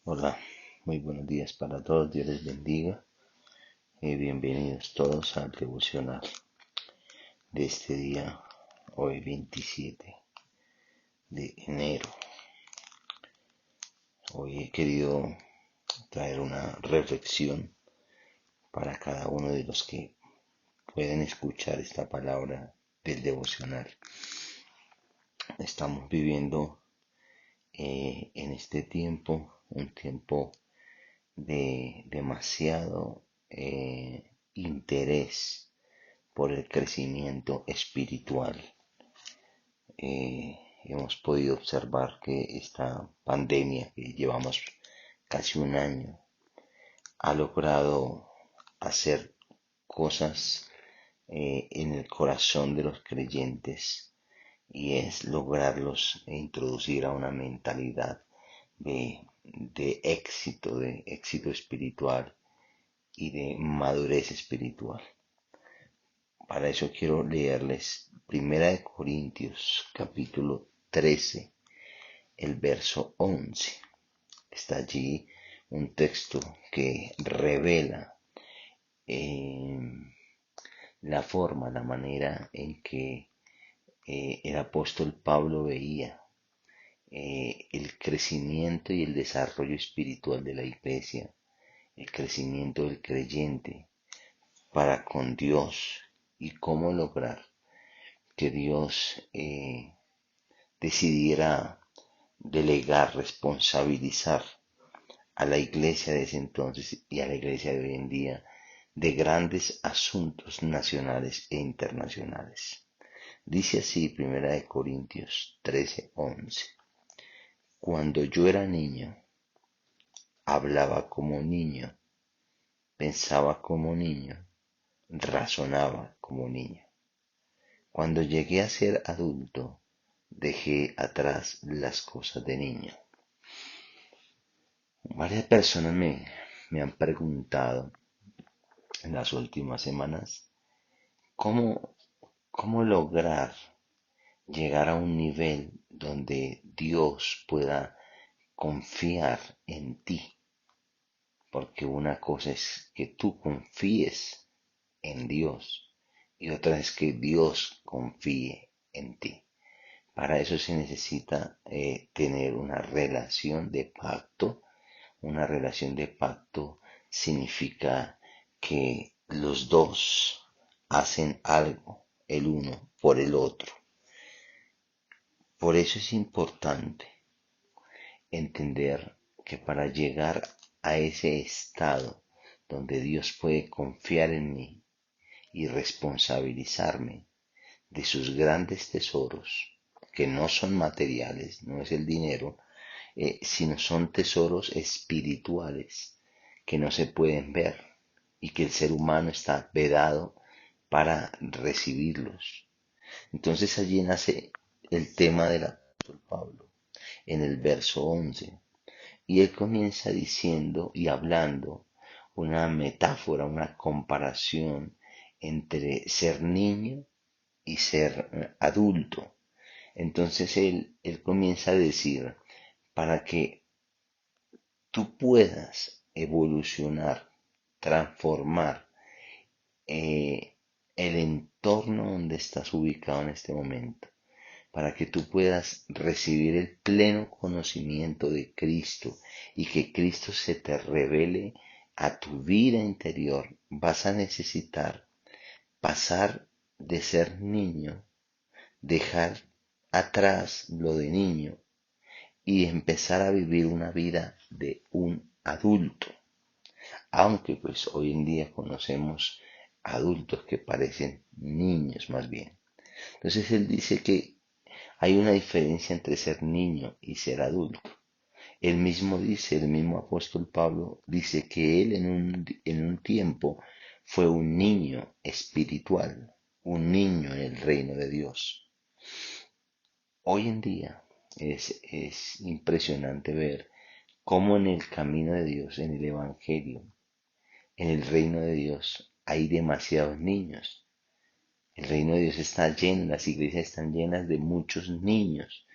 Hola, muy buenos días para todos, Dios les bendiga y bienvenidos todos al devocional de este día, hoy 27 de enero. Hoy he querido traer una reflexión para cada uno de los que pueden escuchar esta palabra del devocional. Estamos viviendo en este tiempo, un tiempo de demasiado interés por el crecimiento espiritual. Hemos podido observar que esta pandemia que llevamos casi un año ha logrado hacer cosas en el corazón de los creyentes, y es lograrlos introducir a una mentalidad de éxito espiritual y de madurez espiritual. Para eso quiero leerles Primera de Corintios capítulo 13, el verso 11. Está allí un texto que revela eh, la manera en que el apóstol Pablo veía el crecimiento y el desarrollo espiritual de la iglesia, el crecimiento del creyente para con Dios, y cómo lograr que Dios decidiera delegar, responsabilizar a la iglesia de ese entonces y a la iglesia de hoy en día de grandes asuntos nacionales e internacionales. Dice así Primera de Corintios 13:11: Cuando yo era niño, hablaba como niño, pensaba como niño, razonaba como niño. Cuando llegué a ser adulto, dejé atrás las cosas de niño. Varias personas me han preguntado en las últimas semanas cómo, cómo lograr llegar a un nivel donde Dios pueda confiar en ti. Porque una cosa es que tú confíes en Dios y otra es que Dios confíe en ti. Para eso se necesita tener una relación de pacto. Una relación de pacto significa que los dos hacen algo, el uno por el otro. Por eso es importante entender que para llegar a ese estado donde Dios puede confiar en mí y responsabilizarme de sus grandes tesoros, que no son materiales, no es el dinero, sino son tesoros espirituales que no se pueden ver y que el ser humano está vedado para recibirlos. Entonces allí nace el tema del apóstol Pablo en el verso 11, y él comienza diciendo y hablando una metáfora, una comparación entre ser niño y ser adulto. Entonces él comienza a decir, para que tú puedas evolucionar, transformar el entorno donde estás ubicado en este momento, para que tú puedas recibir el pleno conocimiento de Cristo y que Cristo se te revele a tu vida interior, vas a necesitar pasar de ser niño, dejar atrás lo de niño y empezar a vivir una vida de un adulto. Aunque pues hoy en día conocemos adultos que parecen niños más bien. Entonces él dice que hay una diferencia entre ser niño y ser adulto. Él mismo dice, el mismo apóstol Pablo dice que él en un tiempo fue un niño espiritual, un niño en el reino de Dios. Hoy en día es impresionante ver cómo en el camino de Dios, en el Evangelio, en el reino de Dios, hay demasiados niños. El reino de Dios está lleno, las iglesias están llenas de muchos niños.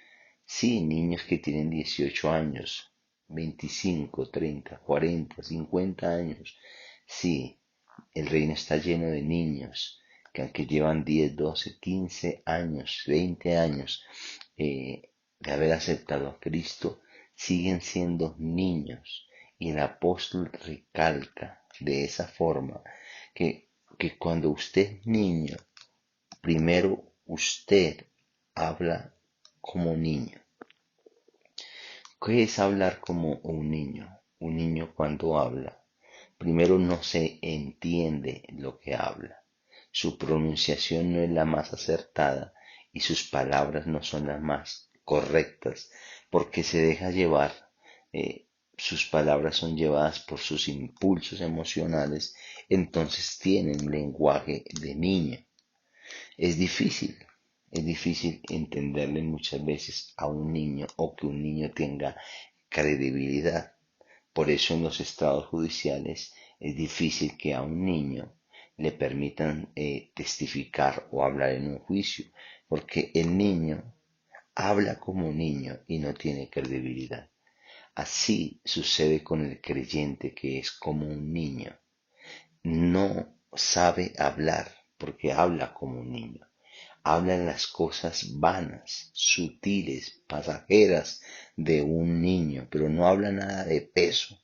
Sí, niños que tienen 18 años, 25, 30, 40, 50 años. Sí, el reino está lleno de niños que aunque llevan 10, 12, 15 años, 20 años de haber aceptado a Cristo, siguen siendo niños. Y el apóstol recalca de esa forma que cuando usted es niño, primero usted habla como niño. ¿Qué es hablar como un niño? Un niño cuando habla, primero no se entiende lo que habla. Su pronunciación no es la más acertada y sus palabras no son las más correctas porque se deja llevar, sus palabras son llevadas por sus impulsos emocionales, entonces tienen lenguaje de niño. Es difícil, es difícil entenderle muchas veces a un niño o que un niño tenga credibilidad. Por eso en los estados judiciales es difícil que a un niño le permitan testificar o hablar en un juicio, porque el niño habla como niño y no tiene credibilidad. Así sucede con el creyente que es como un niño. No sabe hablar porque habla como un niño. Habla las cosas vanas, sutiles, pasajeras de un niño, pero no habla nada de peso.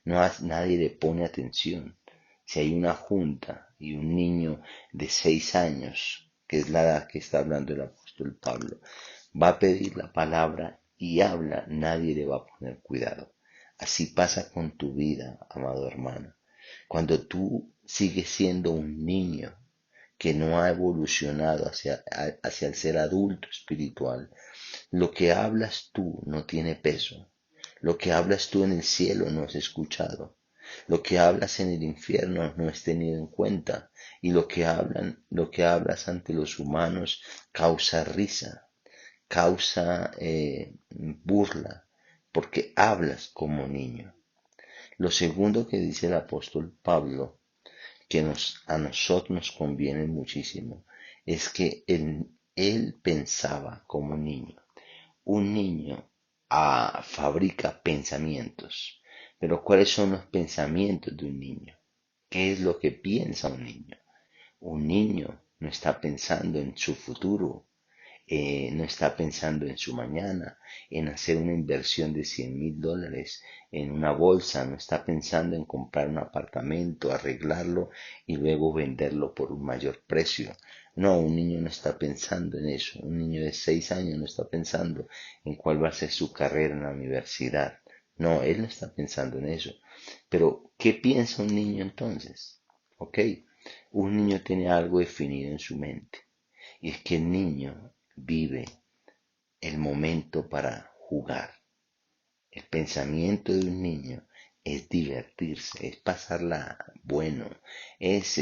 Nadie le pone atención. Si hay una junta y un niño de 6 años, que es la edad que está hablando el apóstol Pablo, va a pedir la palabra y habla, nadie le va a poner cuidado. Así pasa con tu vida, amado hermano. Cuando tú sigues siendo un niño que no ha evolucionado hacia el ser adulto espiritual, lo que hablas tú no tiene peso. Lo que hablas tú en el cielo no es escuchado. Lo que hablas en el infierno no es tenido en cuenta. Y lo que hablas ante los humanos causa risa, causa burla, porque hablas como niño. Lo segundo que dice el apóstol Pablo, que a nosotros nos conviene muchísimo, es que él pensaba como un niño. Un niño fabrica pensamientos, pero ¿cuáles son los pensamientos de un niño? ¿Qué es lo que piensa un niño? Un niño no está pensando en su futuro, no está pensando en su mañana, en hacer una inversión de $100,000 en una bolsa, no está pensando en comprar un apartamento, arreglarlo y luego venderlo por un mayor precio. No, un niño no está pensando en eso. Un niño de 6 años no está pensando en cuál va a ser su carrera en la universidad. No, él no está pensando en eso. Pero, ¿qué piensa un niño entonces? Ok, un niño tiene algo definido en su mente. Y es que el niño vive el momento para jugar. El pensamiento de un niño es divertirse, es pasarla bueno, es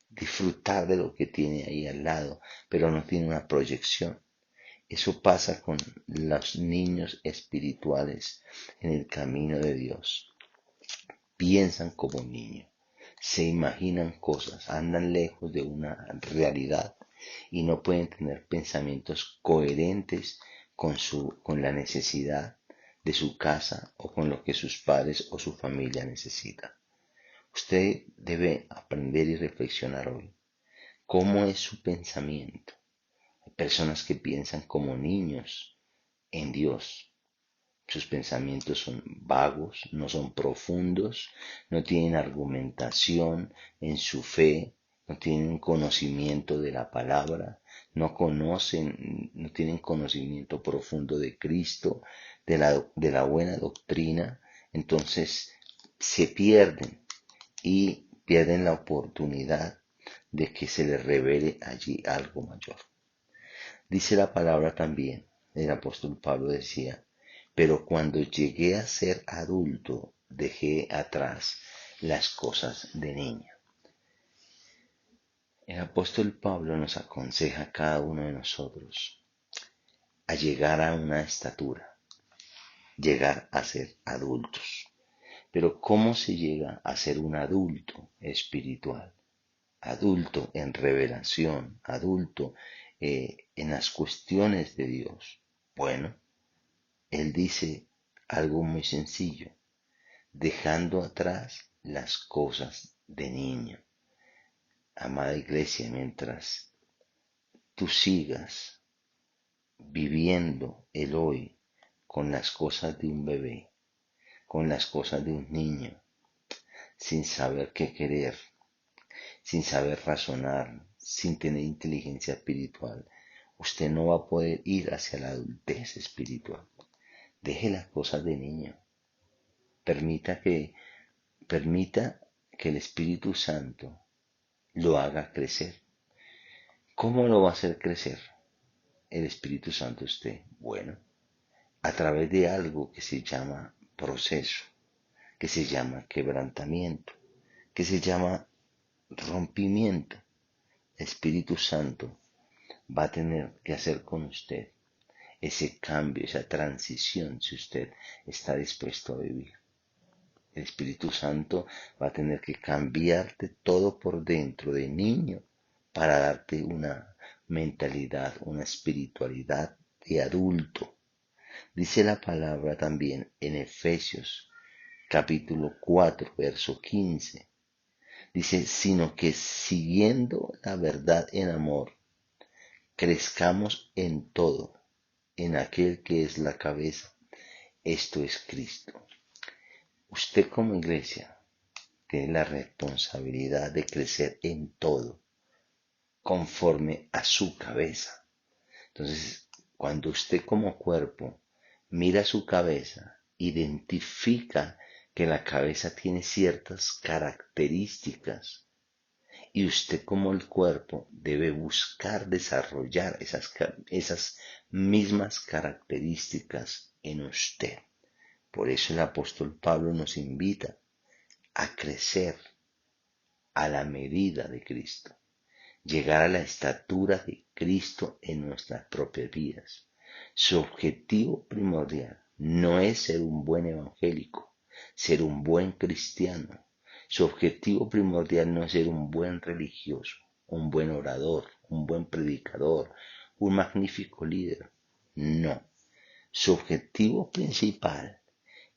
disfrutar de lo que tiene ahí al lado, pero no tiene una proyección. Eso pasa con los niños espirituales en el camino de Dios. Piensan como niños, se imaginan cosas, andan lejos de una realidad y no pueden tener pensamientos coherentes con la necesidad de su casa o con lo que sus padres o su familia necesitan. Usted debe aprender y reflexionar hoy. ¿Cómo es su pensamiento? Hay personas que piensan como niños en Dios. Sus pensamientos son vagos, no son profundos, no tienen argumentación en su fe, no tienen conocimiento de la palabra, no tienen conocimiento profundo de Cristo, de la buena doctrina. Entonces se pierden y pierden la oportunidad de que se les revele allí algo mayor. Dice la palabra también, el apóstol Pablo decía, pero cuando llegué a ser adulto, dejé atrás las cosas de niño. El apóstol Pablo nos aconseja a cada uno de nosotros a llegar a una estatura, llegar a ser adultos. Pero ¿cómo se llega a ser un adulto espiritual? Adulto en revelación, adulto en las cuestiones de Dios. Bueno, él dice, algo muy sencillo, dejando atrás las cosas de niño. Amada iglesia, mientras tú sigas viviendo el hoy con las cosas de un bebé, con las cosas de un niño, sin saber qué querer, sin saber razonar, sin tener inteligencia espiritual, usted no va a poder ir hacia la adultez espiritual. Deje las cosas de niño. Permita que, permita que el Espíritu Santo lo haga crecer. ¿Cómo lo va a hacer crecer el Espíritu Santo usted? Bueno, a través de algo que se llama proceso, que se llama quebrantamiento, que se llama rompimiento. El Espíritu Santo va a tener que hacer con usted ese cambio, esa transición, si usted está dispuesto a vivir. El Espíritu Santo va a tener que cambiarte todo por dentro de niño para darte una mentalidad, una espiritualidad de adulto. Dice la palabra también en Efesios capítulo 4, verso 15. Dice, sino que siguiendo la verdad en amor, crezcamos en todo, en aquel que es la cabeza, esto es Cristo. Usted como iglesia tiene la responsabilidad de crecer en todo, conforme a su cabeza. Entonces, cuando usted como cuerpo mira su cabeza, identifica que la cabeza tiene ciertas características y usted como el cuerpo debe buscar desarrollar esas mismas características en usted. Por eso el apóstol Pablo nos invita a crecer a la medida de Cristo, llegar a la estatura de Cristo en nuestras propias vidas. Su objetivo primordial no es ser un buen evangélico, ser un buen cristiano. Su objetivo primordial no es ser un buen religioso, un buen orador, un buen predicador, un magnífico líder. No. Su objetivo principal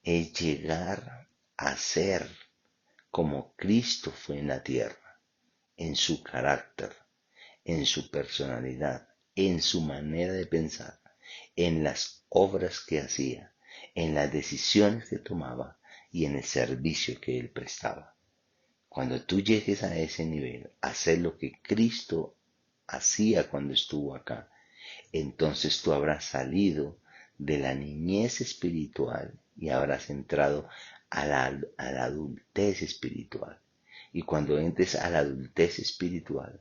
es llegar a ser como Cristo fue en la tierra, en su carácter, en su personalidad, en su manera de pensar, en las obras que hacía, en las decisiones que tomaba y en el servicio que él prestaba. Cuando tú llegues a ese nivel, a hacer lo que Cristo hacía cuando estuvo acá, entonces tú habrás salido de la niñez espiritual y habrás entrado a la adultez espiritual. Y cuando entres a la adultez espiritual,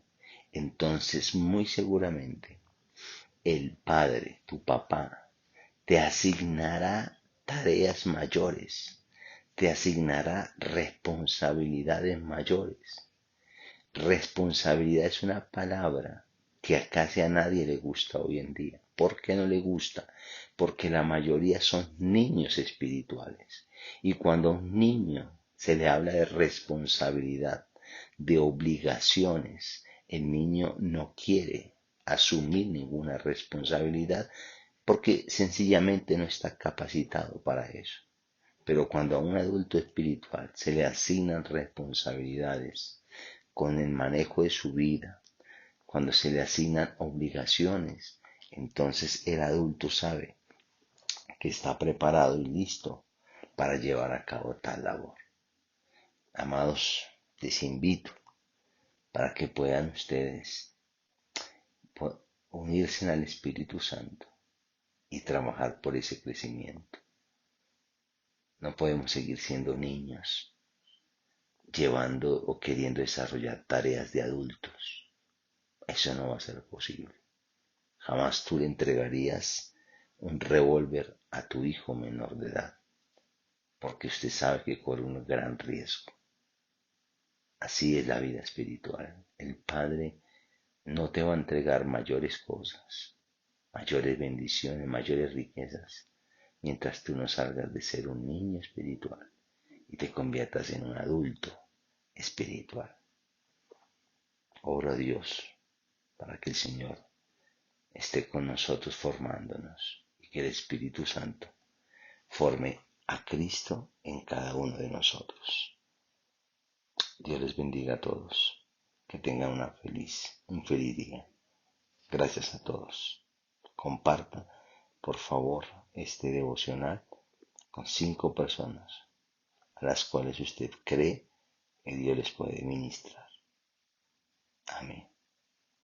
entonces muy seguramente el Padre, tu papá, te asignará tareas mayores, te asignará responsabilidades mayores. Responsabilidad es una palabra que a casi a nadie le gusta hoy en día. ¿Por qué no le gusta? Porque la mayoría son niños espirituales. Y cuando a un niño se le habla de responsabilidad, de obligaciones, el niño no quiere asumir ninguna responsabilidad porque sencillamente no está capacitado para eso. Pero cuando a un adulto espiritual se le asignan responsabilidades con el manejo de su vida, cuando se le asignan obligaciones, entonces el adulto sabe que está preparado y listo para llevar a cabo tal labor. Amados, les invito para que puedan ustedes unirse al Espíritu Santo y trabajar por ese crecimiento. No podemos seguir siendo niños, llevando o queriendo desarrollar tareas de adultos. Eso no va a ser posible. Jamás tú le entregarías un revólver a tu hijo menor de edad, porque usted sabe que corre un gran riesgo. Así es la vida espiritual. El Padre no te va a entregar mayores cosas, mayores bendiciones, mayores riquezas, mientras tú no salgas de ser un niño espiritual y te conviertas en un adulto espiritual. Oro a Dios para que el Señor esté con nosotros formándonos y que el Espíritu Santo forme a Cristo en cada uno de nosotros. Dios les bendiga a todos. Que tengan un feliz día. Gracias a todos. Comparta, por favor, este devocional con 5 personas a las cuales usted cree que Dios les puede ministrar. Amén.